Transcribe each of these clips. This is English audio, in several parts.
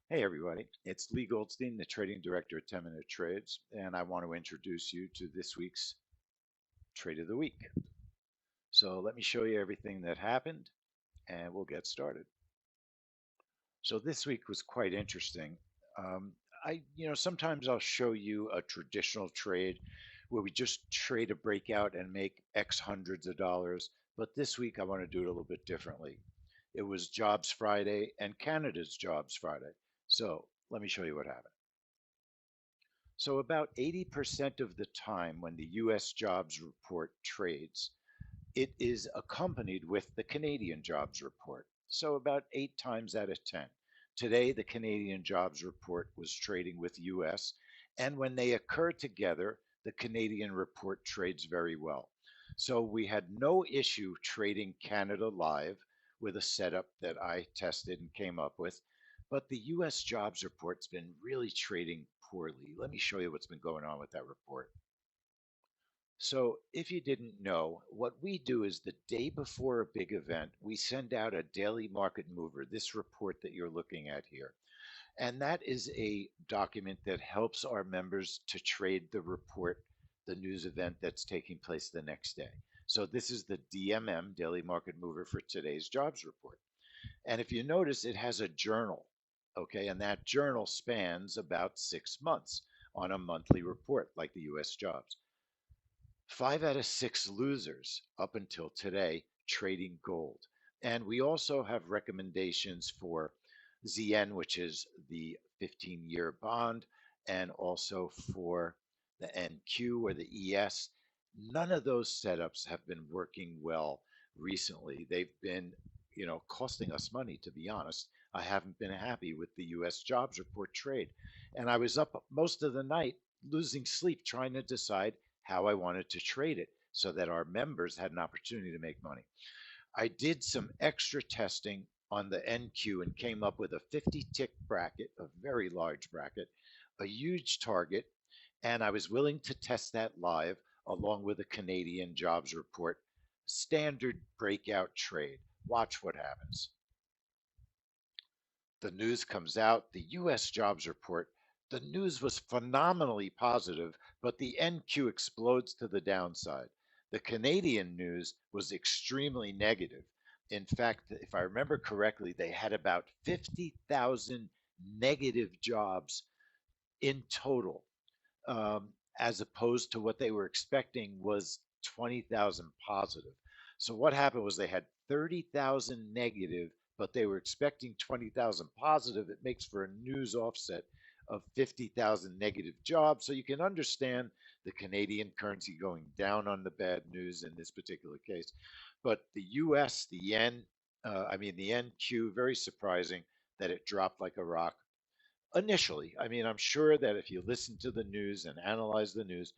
Hey everybody, it's Lee Goldstein, the trading director at 10 Minute Trades, and I want to introduce you to this week's trade of the week. So let me show you everything that happened and we'll get started. So this week was quite interesting. Um, sometimes I'll show you a traditional trade where we just trade a breakout and make X hundreds of dollars, but this week I want to do it a little bit differently. It was Jobs Friday and Canada's Jobs Friday. So let me show you what happened. So about 80% of the time when the US jobs report trades, it is accompanied with the Canadian jobs report. So about 8 times out of 10. Today, the Canadian jobs report was trading with US, and when they occur together, the Canadian report trades very well. So we had no issue trading Canada live with a setup that I tested and came up with. But the US jobs report's been really trading poorly. Let me show you what's been going on with that report. So, if you didn't know, what we do is the day before a big event, we send out a daily market mover, this report that you're looking at here. And that is a document that helps our members to trade the report, the news event that's taking place the next day. So, this is the DMM, Daily Market Mover, for today's jobs report. And if you notice, it has a journal, okay? And that journal spans about 6 months on a monthly report, like the US jobs. 5 out of 6 losers up until today trading gold. And we also have recommendations for ZN, which is the 15-year bond, and also for the NQ or the ES. None of those setups have been working well recently. They've been, costing us money, to be honest. I haven't been happy with the US jobs report trade. And I was up most of the night losing sleep trying to decide how I wanted to trade it so that our members had an opportunity to make money. I did some extra testing on the NQ and came up with a 50 tick bracket, a very large bracket, a huge target, and I was willing to test that live along with a Canadian jobs report, standard breakout trade. Watch what happens. The news comes out, the US jobs report. The news was phenomenally positive, but the NQ explodes to the downside. The Canadian news was extremely negative. In fact, if I remember correctly, they had about 50,000 negative jobs in total, as opposed to what they were expecting was 20,000 positive. So what happened was they had 30,000 negative, but they were expecting 20,000 positive. It makes for a news offset of 50,000 negative jobs. So you can understand the Canadian currency going down on the bad news in this particular case. But the US, the yen, the NQ, very surprising that it dropped like a rock initially. I mean, I'm sure that if you listen to the news and analyze the news,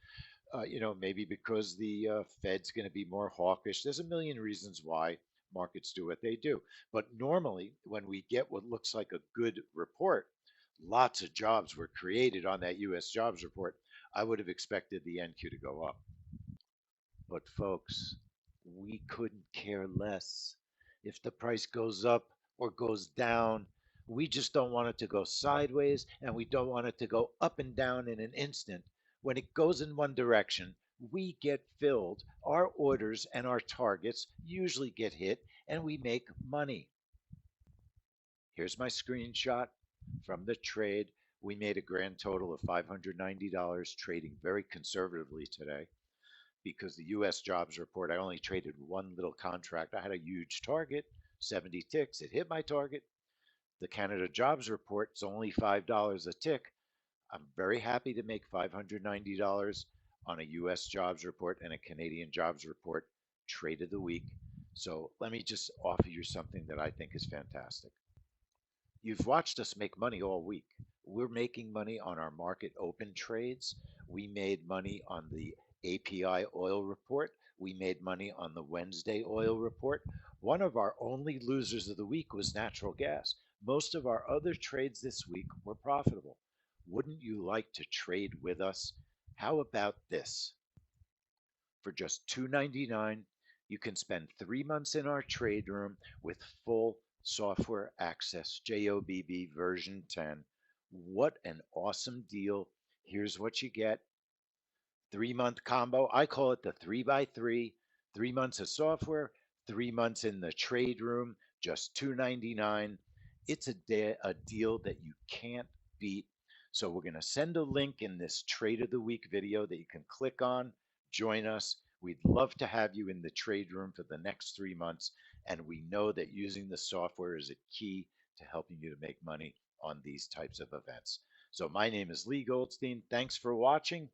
maybe because the Fed's going to be more hawkish. There's a million reasons why markets do what they do. But normally, when we get what looks like a good report, lots of jobs were created on that US jobs report. I would have expected the NQ to go up. But, folks, we couldn't care less if the price goes up or goes down. We just don't want it to go sideways and we don't want it to go up and down in an instant. When it goes in one direction, we get filled. Our orders and our targets usually get hit and we make money. Here's my screenshot from the trade. We made a grand total of $590 trading very conservatively today because the US jobs report, I only traded one little contract. I had a huge target, 70 ticks. It hit my target. The Canada jobs report is only $5 a tick. I'm very happy to make $590 on a US jobs report and a Canadian jobs report trade of the week. So let me just offer you something that I think is fantastic. You've watched us make money all week. We're making money on our market open trades. We made money on the API oil report. We made money on the Wednesday oil report. One of our only losers of the week was natural gas. Most of our other trades this week were profitable. Wouldn't you like to trade with us? How about this? For just $2.99, you can spend 3 months in our trade room with full Software Access JOBB version 10. What an awesome deal. Here's what you get: 3 month combo. I call it the 3x3. 3 months of software, 3 months in the trade room, just $2.99. It's a deal that you can't beat. So we're going to send a link in this Trade of the Week video that you can click on. Join us. We'd love to have you in the trade room for the next 3 months. And we know that using the software is a key to helping you to make money on these types of events. So my name is Lee Goldstein. Thanks for watching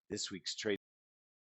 this week's Trade